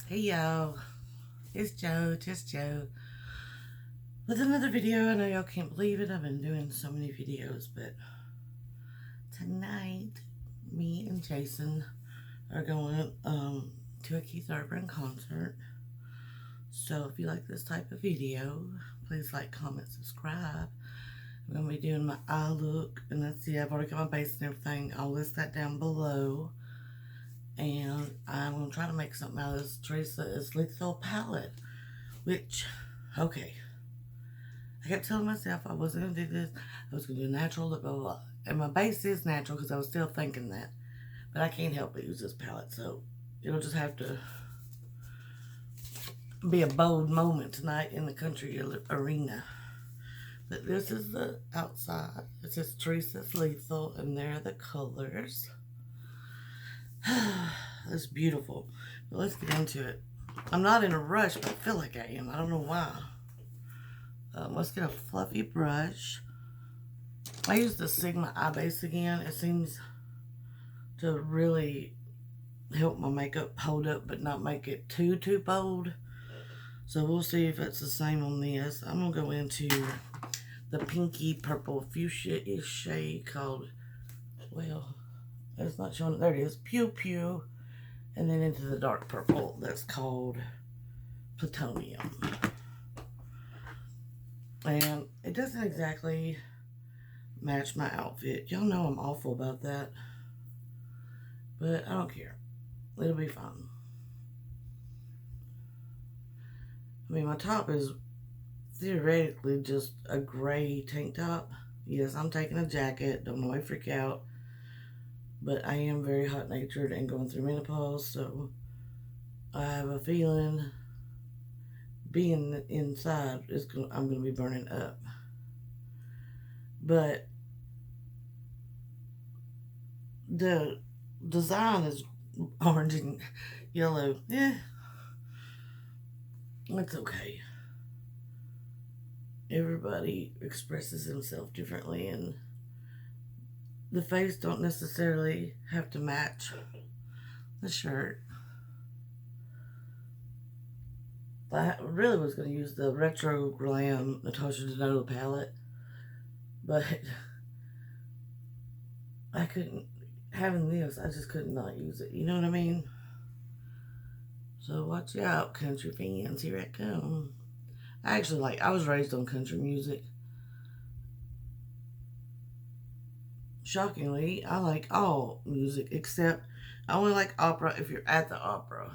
Hey y'all, it's Joe, just Joe, with another video. I know y'all can't believe it, I've been doing so many videos, but tonight, me and Jason are going to a Keith Urban concert. So if you like this type of video, please like, comment, subscribe. I'm going to be doing my eye look, and that's it. I've already got my base and everything. I'll list that down below. And I'm going to try to make something out of this Theresa's Lethal palette. Which, okay. I kept telling myself I wasn't going to do this. I was going to do natural, blah, blah, blah. And my base is natural because I was still thinking that. But I can't help but use this palette. So, it'll just have to be a bold moment tonight in the country arena. But this is the outside. It says Theresa's Lethal, and there are the colors. That's beautiful. But let's get into it. I'm not in a rush, but I feel like I am. I don't know why. Let's get a fluffy brush. I use the Sigma Eye Base again. It seems to really help my makeup hold up, but not make it too bold. So we'll see if it's the same on this. I'm going to go into the pinky purple fuchsia-ish shade called, well, it's not showing it. There it is. Pew Pew. And then into the dark purple that's called Plutonium. And it doesn't exactly match my outfit. Y'all know I'm awful about that. But I don't care. It'll be fun. I mean, my top is theoretically just a gray tank top. Yes, I'm taking a jacket. Don't nobody freak out. But I am very hot-natured and going through menopause, so I have a feeling being inside I'm going to be burning up. But the design is orange and yellow. Yeah, it's okay. Everybody expresses himself differently, and the face don't necessarily have to match the shirt. I really was going to use the Retro Glam Natasha Denona palette, but I couldn't. Having this, I just could not use it. You know what I mean? So watch out, country fans. Here I come. I was raised on country music. Shockingly, I like all music, except I only like opera if you're at the opera.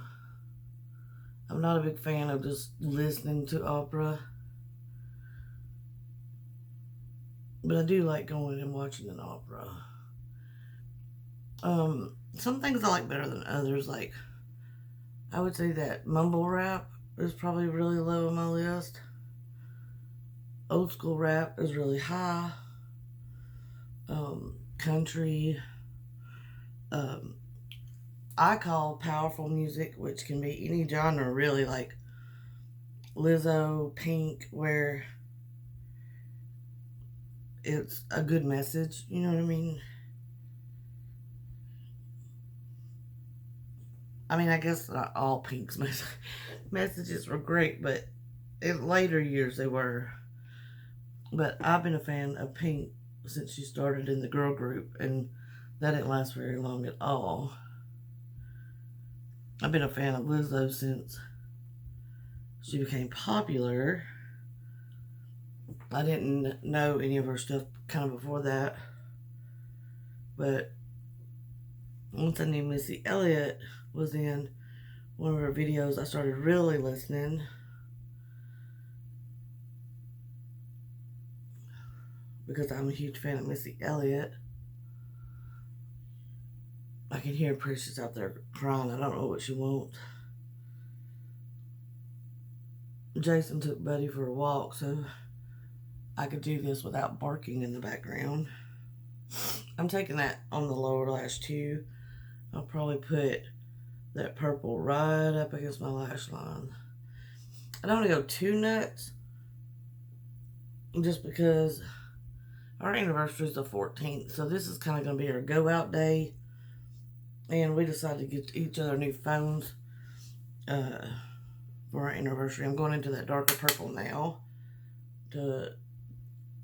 I'm not a big fan of just listening to opera. But I do like going and watching an opera. Some things I like better than others. Like, I would say that mumble rap is probably really low on my list. Old school rap is really high. Country. I call powerful music, which can be any genre really, like Lizzo, Pink, where it's a good message, you know what I mean? I mean, I guess not all Pink's messages were great, but in later years they were. But I've been a fan of Pink since she started in the girl group, and that didn't last very long at all. I've been a fan of Lizzo since she became popular. I didn't know any of her stuff kind of before that. But once I knew Missy Elliott was in one of her videos, I started really listening. Because I'm a huge fan of Missy Elliott. I can hear Precious out there crying. I don't know what she wants. Jason took Buddy for a walk, so I could do this without barking in the background. I'm taking that on the lower lash too. I'll probably put that purple right up against my lash line. I don't want to go too nuts, just because our anniversary is the 14th, so this is kind of going to be our go out day. And we decided to get each other new phones for our anniversary. I'm going into that darker purple now to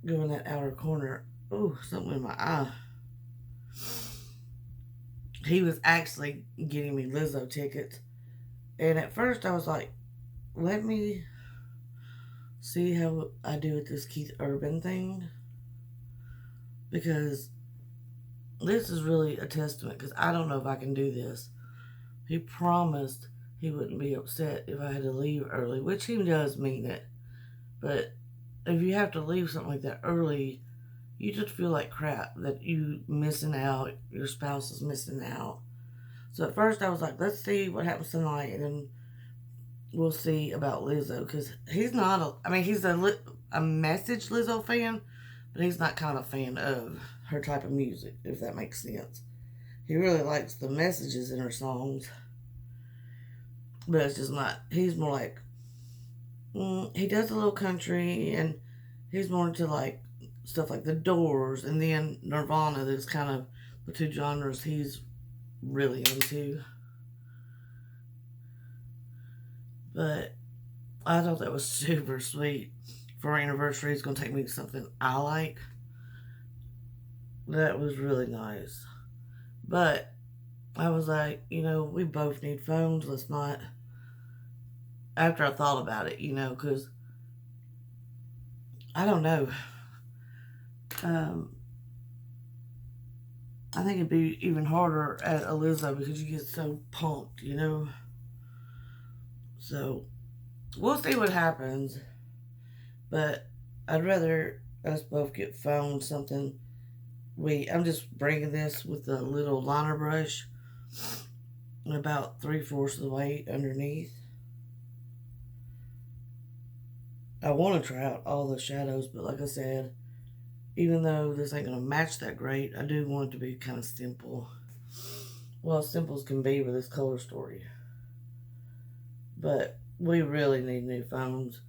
go in that outer corner. Oh, something in my eye. He was actually getting me Lizzo tickets. And at first I was like, let me see how I do with this Keith Urban thing. Because this is really a testament, because I don't know if I can do this. He promised he wouldn't be upset if I had to leave early, which he does mean it. But if you have to leave something like that early, you just feel like crap that you missing out, your spouse is missing out. So at first I was like, let's see what happens tonight, and then we'll see about Lizzo, because he's not he's a message Lizzo fan, but he's not kind of a fan of her type of music, if that makes sense. He really likes the messages in her songs, but it's just not, he's more like, he does a little country, and he's more into like stuff like The Doors, and then Nirvana. That's kind of the two genres he's really into. But I thought that was super sweet. For our anniversary, he's going to take me to something I like. That was really nice. But I was like, we both need phones. Let's not. After I thought about it, because I don't know. I think it'd be even harder at a Lizzo because you get so pumped, So we'll see what happens. But I'd rather us both get phones, something. I'm just bringing this with a little liner brush, about 3/4 of the way underneath. I want to try out all the shadows, but like I said, even though this ain't going to match that great, I do want it to be kind of simple. Well, as simple as can be with this color story. But we really need new phones.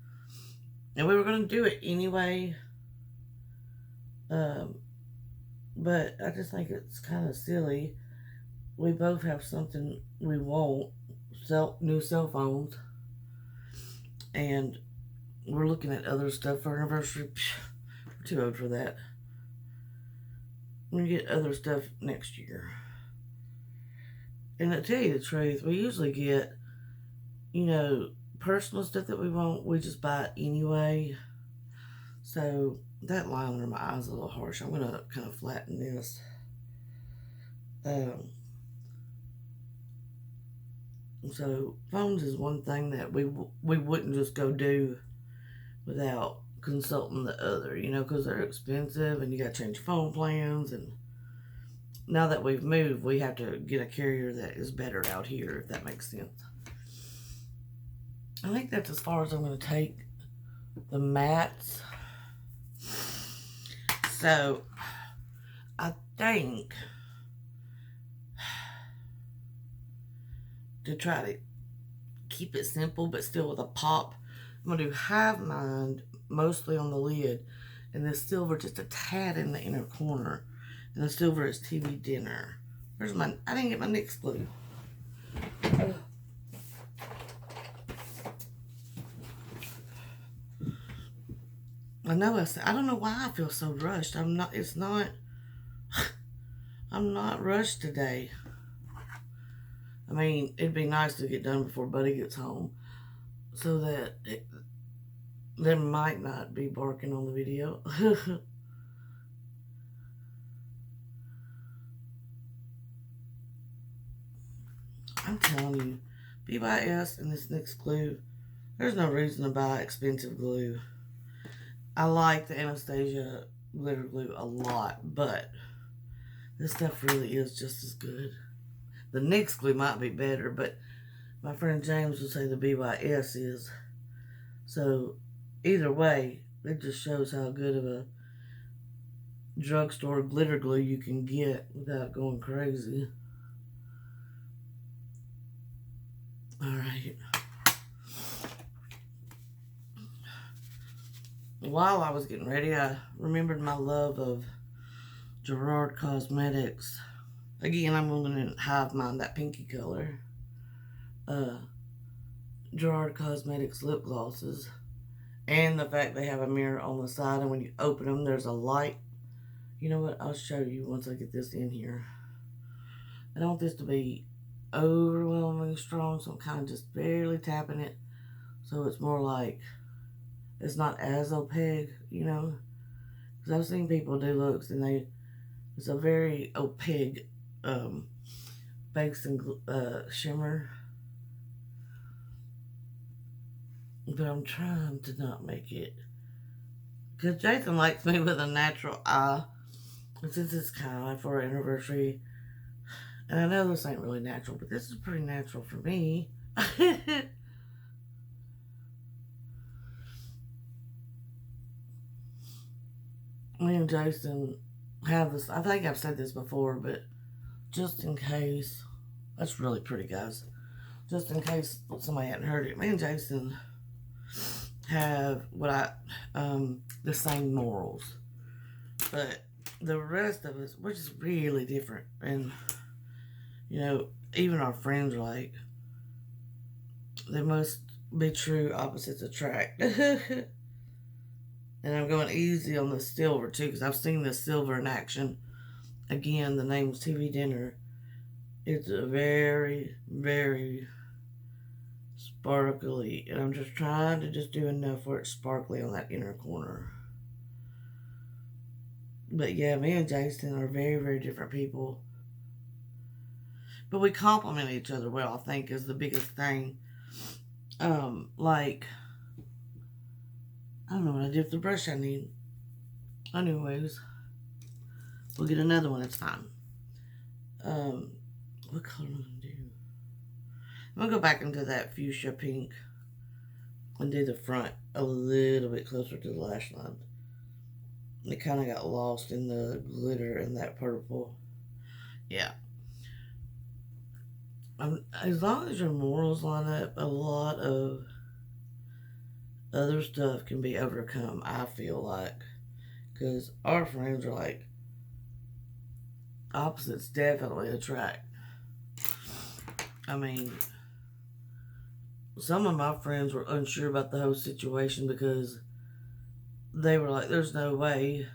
And we were going to do it anyway. But I just think it's kind of silly. We both have something we want. New cell phones. And we're looking at other stuff for our anniversary. We're too old for that. We're going to get other stuff next year. And to tell you the truth, we usually get, personal stuff that we want. We just buy it anyway. So that line under my eye is a little harsh. I'm going to kind of flatten this. So phones is one thing that we wouldn't just go do without consulting the other, because they're expensive and you got to change phone plans. And now that we've moved, we have to get a carrier that is better out here, if that makes sense. I think that's as far as I'm going to take the mattes. So I think to try to keep it simple but still with a pop, I'm going to do Hive Mind mostly on the lid, and this silver just a tad in the inner corner, and the silver is TV Dinner. Where's I didn't get my NYX glue. I know I don't know why I feel so rushed. I'm not rushed today. It'd be nice to get done before Buddy gets home, so that there might not be barking on the video. I'm telling you, BYS and this NYX glue, there's no reason to buy expensive glue. I like the Anastasia glitter glue a lot, but this stuff really is just as good. The NYX glue might be better, but my friend James would say the BYS is. So either way, it just shows how good of a drugstore glitter glue you can get without going crazy. Alright. While I was getting ready, I remembered my love of Gerald Cosmetics Again, I'm going to have mine that pinky color. Gerald Cosmetics lip glosses. And the fact they have a mirror on the side, and when you open them, there's a light. You know what? I'll show you once I get this in here. I don't want this to be overwhelmingly strong, so I'm kind of just barely tapping it. So it's more like, it's not as opaque, you know. Because I've seen people do looks, and it's a very opaque base and shimmer. But I'm trying to not make it. Because Jason likes me with a natural eye. And since it's kind of like for our anniversary. And I know this ain't really natural, but this is pretty natural for me. Me and Jason have this. I think I've said this before, but just in case. That's really pretty, guys. Just in case somebody hadn't heard it. Me and Jason have the same morals, but the rest of us, we're just really different. And you know, even our friends are like, they must be true opposites attract. And I'm going easy on the silver too, because I've seen the silver in action. Again, the name's TV Dinner. It's a very, very sparkly, and I'm just trying to just do enough where it's sparkly on that inner corner. But yeah, me and Jason are very, very different people. But we complement each other well, I think, is the biggest thing. Like, I don't know what I did with the brush I need. Anyways, we'll get another one, it's fine. What color am I going to do? I'm going to go back into that fuchsia pink and do the front a little bit closer to the lash line. It kind of got lost in the glitter and that purple. Yeah. As long as your morals line up, a lot of other stuff can be overcome, I feel like. Because our friends are like, opposites definitely attract. I mean, some of my friends were unsure about the whole situation because they were like, there's no way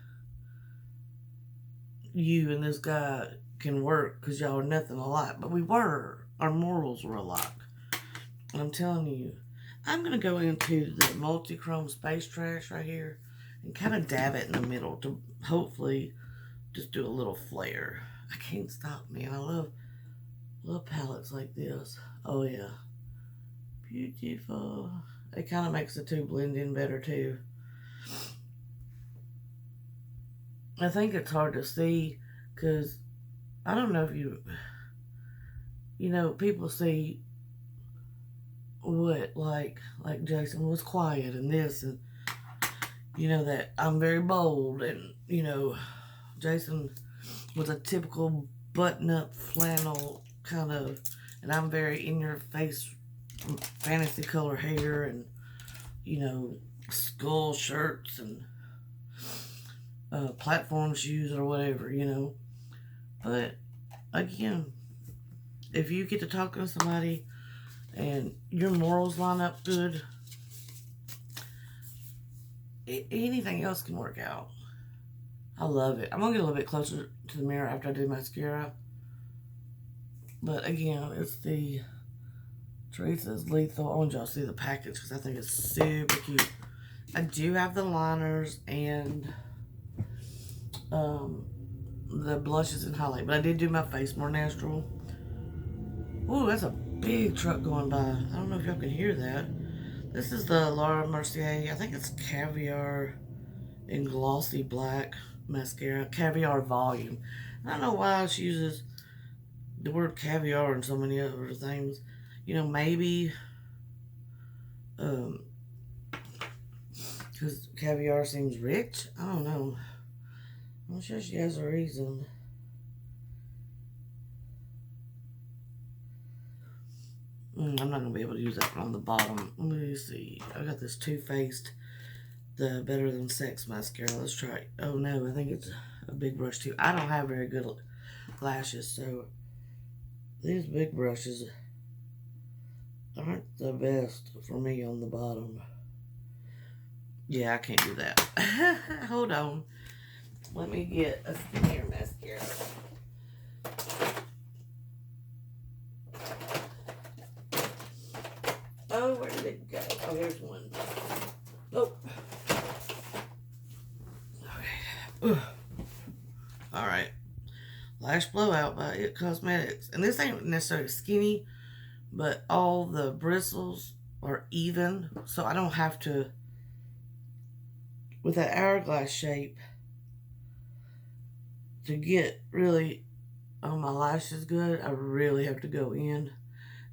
you and this guy can work because y'all are nothing alike. But we were. Our morals were alike. And I'm telling you, I'm going to go into the multi-chrome space trash right here and kind of dab it in the middle to hopefully just do a little flare. I can't stop, man. I love palettes like this. Oh, yeah. Beautiful. It kind of makes the two blend in better, too. I think it's hard to see because I don't know if you know, people see what, like Jason was quiet and this, and, you know, that I'm very bold, and, you know, Jason was a typical button-up flannel kind of, and I'm very in-your-face fantasy color hair and, you know, skull shirts and platform shoes or whatever, you know. But, again, if you get to talking to somebody and your morals line up good, anything else can work out. I love it. I'm going to get a little bit closer to the mirror after I do mascara. But again, it's the Theresa's Lethal. I want y'all to see the package because I think it's super cute. I do have the liners and the blushes and highlight, but I did do my face more natural. Ooh, that's a big truck going by. I don't know if y'all can hear that. This is the Mercier. I think it's Caviar in glossy black mascara. Caviar volume. I don't know why she uses the word caviar and so many other things. You know, maybe because caviar seems rich. I don't know. I'm sure she has a reason. I'm not going to be able to use that one on the bottom. Let me see. I got this Too Faced, the Better Than Sex mascara. Let's try it. Oh no, I think it's a big brush too. I don't have very good lashes, so these big brushes aren't the best for me on the bottom. Yeah, I can't do that. Hold on. Let me get a skinnier mascara. Oh, where did it go? Oh, here's one. Oh. Okay. Alright. Lash Blowout by It Cosmetics. And this ain't necessarily skinny, but all the bristles are even, so I don't have to, with that hourglass shape, to get really on my lashes good, I really have to go in,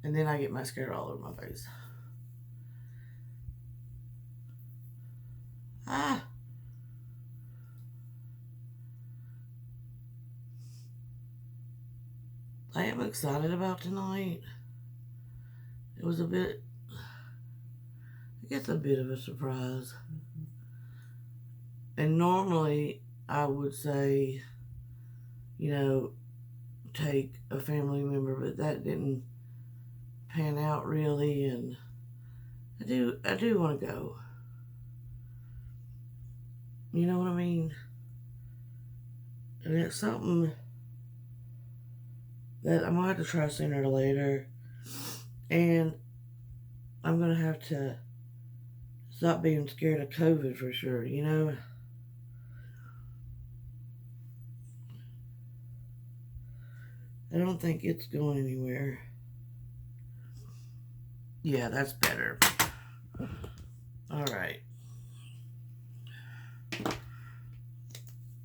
and then I get mascara all over my face. Ah! I am excited about tonight. It was a bit, I guess a bit of a surprise. And normally I would say, you know, take a family member, but that didn't pan out really, and I do want to go. You know what I mean? And it's something that I'm going to have to try sooner or later. And I'm going to have to stop being scared of COVID for sure, you know? I don't think it's going anywhere. Yeah, that's better. Alright.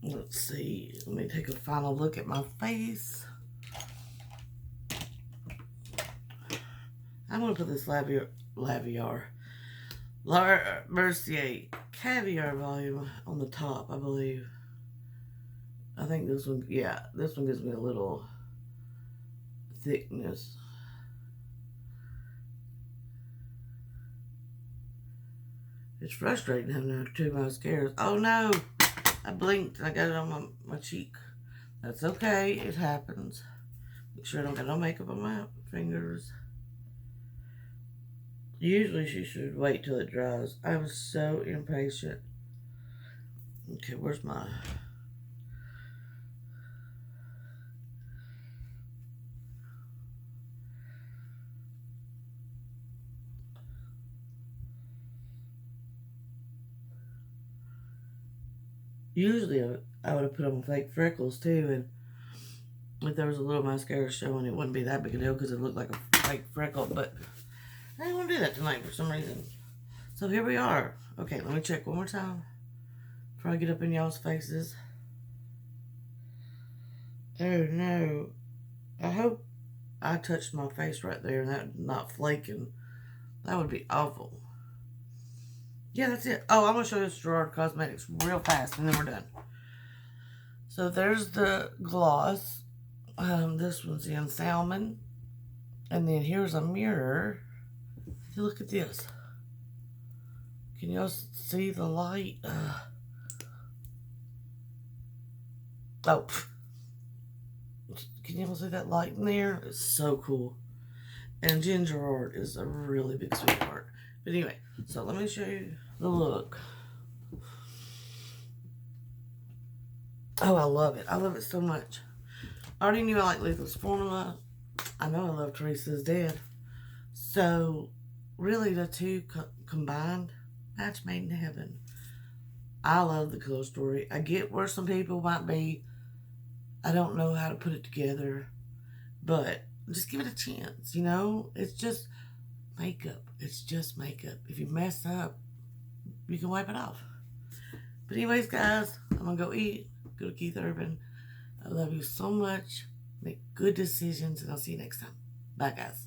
Let's see. Let me take a final look at my face. I'm going to put this Mercier Caviar volume on the top, I believe. I think this one, yeah, this one gives me a little thickness. It's frustrating having two mascaras. Oh no! I blinked and I got it on my cheek. That's okay, it happens. Make sure I don't got no makeup on my fingers. Usually she should wait till it dries. I'm so impatient. Okay, where's my... Usually I would have put on fake freckles too, and if there was a little mascara showing, it wouldn't be that big a deal because it looked like a fake freckle, but I didn't want to do that tonight for some reason. So here we are. Okay, let me check one more time before I get up in y'all's faces. Oh no. I hope I touched my face right there and that not flaking. That would be awful. Yeah, that's it. Oh, I'm going to show you Gerald Cosmetics real fast and then we're done. So there's the gloss. This one's in salmon. And then here's a mirror. Look at this. Can y'all see the light? Oh. Can y'all see that light in there? It's so cool. And Ginger Art is a really big sweetheart. But anyway, so let me show you the look. Oh, I love it. I love it so much. I already knew I liked Lethal's formula. I know I love Theresa's Dead. So, really the two combined, match made in heaven. I love the color story. I get where some people might be. I don't know how to put it together. But just give it a chance, you know? It's just makeup. It's just makeup. If you mess up, you can wipe it off. But anyways, guys, I'm going to go eat. Go to Keith Urban. I love you so much. Make good decisions, and I'll see you next time. Bye, guys.